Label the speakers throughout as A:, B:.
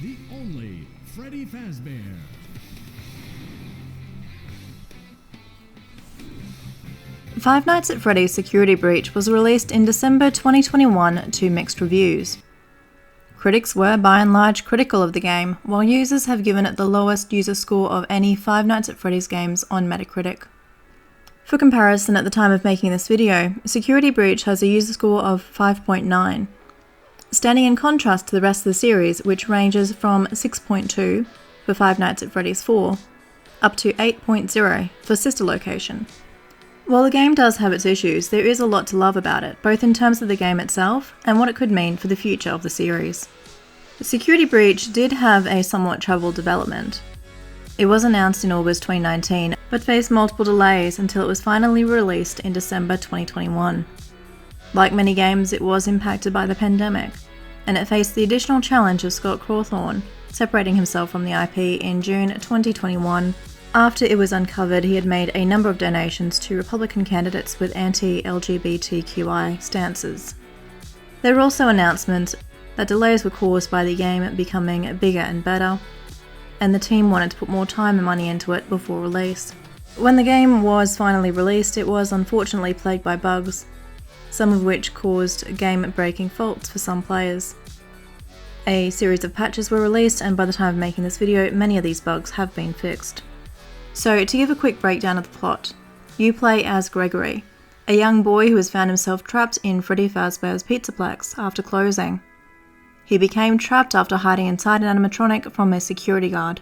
A: the only Freddy Fazbear.
B: Five Nights at Freddy's Security Breach was released in December 2021 to mixed reviews. Critics were by and large critical of the game, while users have given it the lowest user score of any Five Nights at Freddy's games on Metacritic. For comparison, at the time of making this video, Security Breach has a user score of 5.9, standing in contrast to the rest of the series, which ranges from 6.2 for Five Nights at Freddy's 4, up to 8.0 for Sister Location. While the game does have its issues, there is a lot to love about it, both in terms of the game itself and what it could mean for the future of the series. Security Breach did have a somewhat troubled development. It was announced in August 2019, but faced multiple delays until it was finally released in December 2021. Like many games, it was impacted by the pandemic, and it faced the additional challenge of Scott Cawthon separating himself from the IP in June 2021. After it was uncovered, he had made a number of donations to Republican candidates with anti-LGBTQI stances. There were also announcements that delays were caused by the game becoming bigger and better, and the team wanted to put more time and money into it before release. When the game was finally released, it was unfortunately plagued by bugs, some of which caused game-breaking faults for some players. A series of patches were released, and by the time of making this video, many of these bugs have been fixed. So, to give a quick breakdown of the plot, you play as Gregory, a young boy who has found himself trapped in Freddy Fazbear's Pizzaplex after closing. He became trapped after hiding inside an animatronic from a security guard.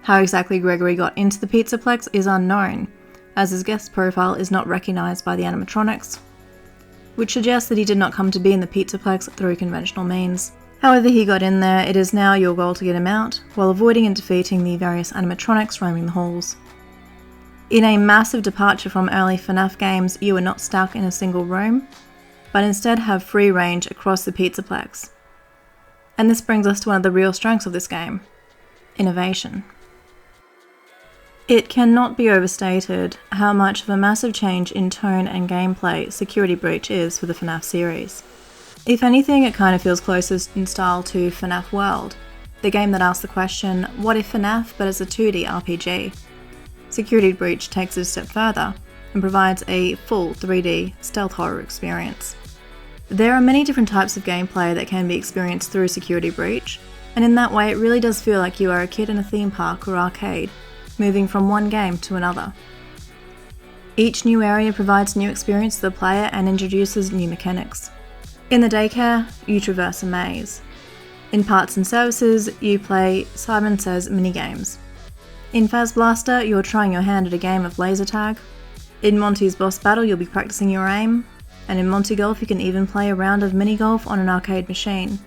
B: How exactly Gregory got into the Pizzaplex is unknown, as his guest profile is not recognised by the animatronics, which suggests that he did not come to be in the Pizzaplex through conventional means. However he got in there, it is now your goal to get him out, while avoiding and defeating the various animatronics roaming the halls. In a massive departure from early FNAF games, you are not stuck in a single room, but instead have free range across the Pizzaplex. And this brings us to one of the real strengths of this game: innovation. It cannot be overstated how much of a massive change in tone and gameplay Security Breach is for the FNAF series. If anything, it kind of feels closest in style to FNAF World, the game that asks the question, what if FNAF but as a 2D RPG? Security Breach takes it a step further and provides a full 3D stealth horror experience. There are many different types of gameplay that can be experienced through Security Breach, and in that way it really does feel like you are a kid in a theme park or arcade, moving from one game to another. Each new area provides new experience to the player and introduces new mechanics. In the daycare, you traverse a maze. In parts and services, you play Simon Says minigames. In Faz Blaster, you're trying your hand at a game of laser tag. In Monty's boss battle, you'll be practicing your aim. And in Monty Golf, you can even play a round of mini golf on an arcade machine.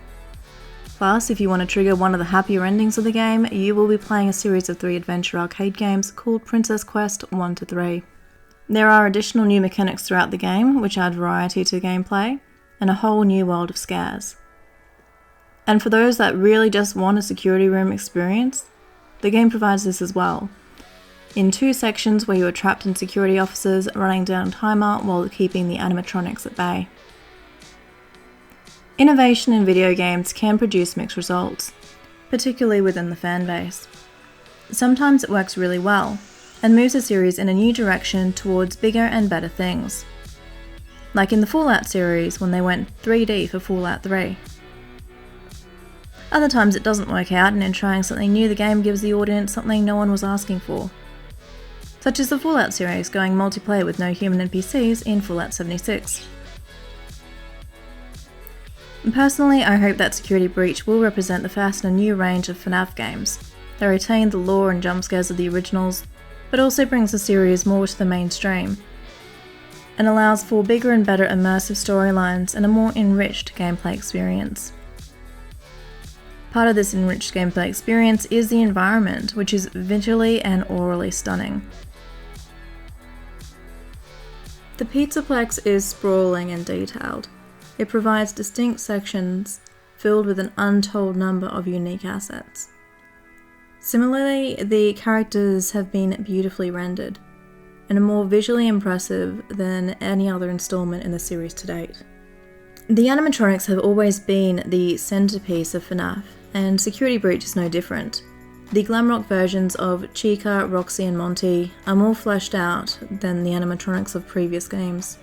B: Plus, if you want to trigger one of the happier endings of the game, you will be playing a series of 3 adventure arcade games called Princess Quest 1-3. There are additional new mechanics throughout the game, which add variety to gameplay, and a whole new world of scares. And for those that really just want a security room experience, the game provides this as well, in 2 sections where you are trapped in security offices running down a timer while keeping the animatronics at bay. Innovation in video games can produce mixed results, particularly within the fanbase. Sometimes it works really well, and moves a series in a new direction towards bigger and better things. Like in the Fallout series when they went 3D for Fallout 3. Other times it doesn't work out, and in trying something new the game gives the audience something no one was asking for. Such as the Fallout series going multiplayer with no human NPCs in Fallout 76. Personally, I hope that Security Breach will represent the first in a new range of FNAF games that retain the lore and jump scares of the originals, but also brings the series more to the mainstream, and allows for bigger and better immersive storylines and a more enriched gameplay experience. Part of this enriched gameplay experience is the environment, which is visually and aurally stunning. The Pizzaplex is sprawling and detailed. It provides distinct sections filled with an untold number of unique assets. Similarly, the characters have been beautifully rendered, and are more visually impressive than any other installment in the series to date. The animatronics have always been the centerpiece of FNAF, and Security Breach is no different. The glam rock versions of Chica, Roxy and Monty are more fleshed out than the animatronics of previous games.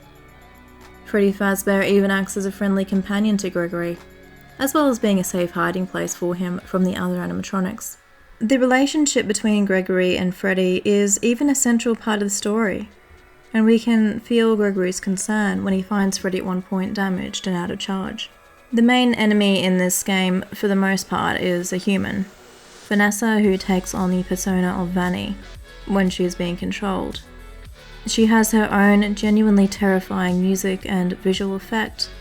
B: Freddy Fazbear even acts as a friendly companion to Gregory, as well as being a safe hiding place for him from the other animatronics. The relationship between Gregory and Freddy is even a central part of the story, and we can feel Gregory's concern when he finds Freddy at one point damaged and out of charge. The main enemy in this game, for the most part, is a human, Vanessa, who takes on the persona of Vanny when she is being controlled. She has her own genuinely terrifying music and visual effect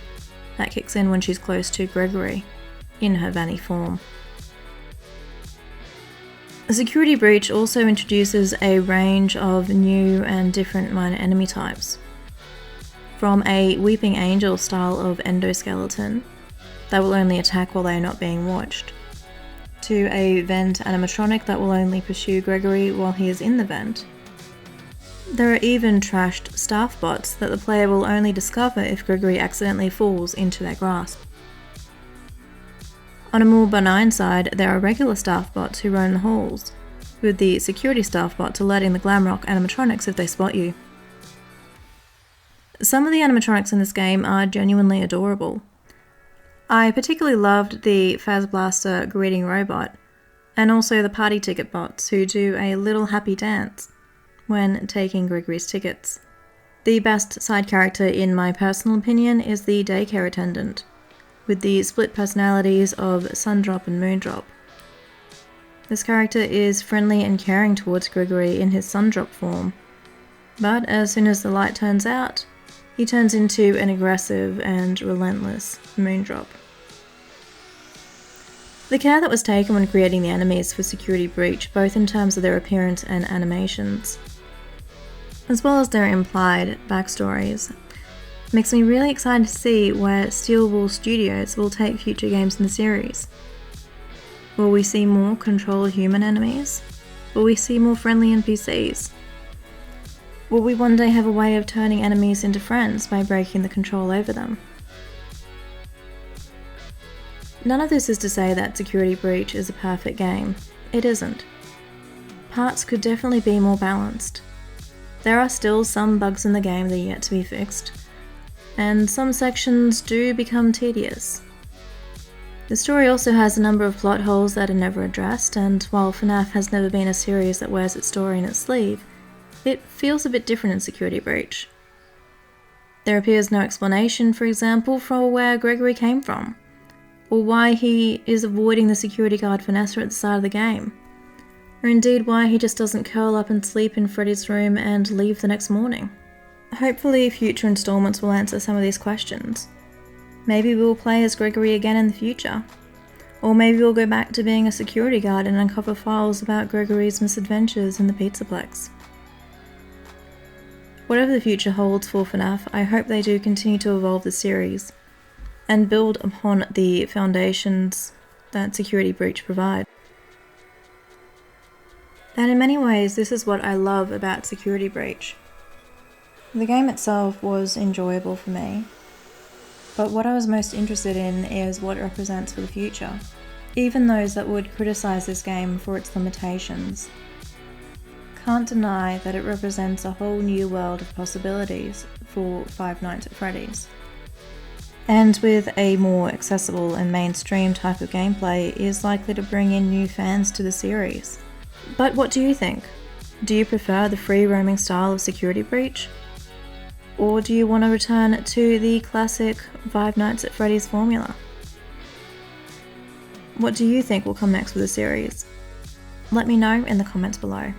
B: that kicks in when she's close to Gregory, in her Vanny form. Security Breach also introduces a range of new and different minor enemy types. From a Weeping Angel style of endoskeleton that will only attack while they are not being watched, to a vent animatronic that will only pursue Gregory while he is in the vent. There are even trashed staff bots that the player will only discover if Gregory accidentally falls into their grasp. On a more benign side, there are regular staff bots who roam the halls, with the security staff bots alerting the Glamrock animatronics if they spot you. Some of the animatronics in this game are genuinely adorable. I particularly loved the Fazblaster greeting robot, and also the party ticket bots who do a little happy dance when taking Gregory's tickets. The best side character in my personal opinion is the daycare attendant, with the split personalities of Sundrop and Moondrop. This character is friendly and caring towards Gregory in his Sundrop form, but as soon as the light turns out, he turns into an aggressive and relentless Moondrop. The care that was taken when creating the enemies for Security Breach, both in terms of their appearance and animations, as well as their implied backstories, makes me really excited to see where Steel Wool Studios will take future games in the series. Will we see more controlled human enemies? Will we see more friendly NPCs? Will we one day have a way of turning enemies into friends by breaking the control over them? None of this is to say that Security Breach is a perfect game. It isn't. Parts could definitely be more balanced. There are still some bugs in the game that are yet to be fixed, and some sections do become tedious. The story also has a number of plot holes that are never addressed, and while FNAF has never been a series that wears its story in its sleeve, it feels a bit different in Security Breach. There appears no explanation, for example, for where Gregory came from, or why he is avoiding the security guard Vanessa at the start of the game, or indeed why he just doesn't curl up and sleep in Freddy's room and leave the next morning. Hopefully future installments will answer some of these questions. Maybe we'll play as Gregory again in the future, or maybe we'll go back to being a security guard and uncover files about Gregory's misadventures in the Pizzaplex. Whatever the future holds for FNAF, I hope they do continue to evolve the series and build upon the foundations that Security Breach provide. And in many ways, this is what I love about Security Breach. The game itself was enjoyable for me, but what I was most interested in is what it represents for the future. Even those that would criticise this game for its limitations can't deny that it represents a whole new world of possibilities for Five Nights at Freddy's. And with a more accessible and mainstream type of gameplay, is likely to bring in new fans to the series. But what do you think? Do you prefer the free roaming style of Security Breach? Or do you want to return to the classic Five Nights at Freddy's formula? What do you think will come next with the series? Let me know in the comments below.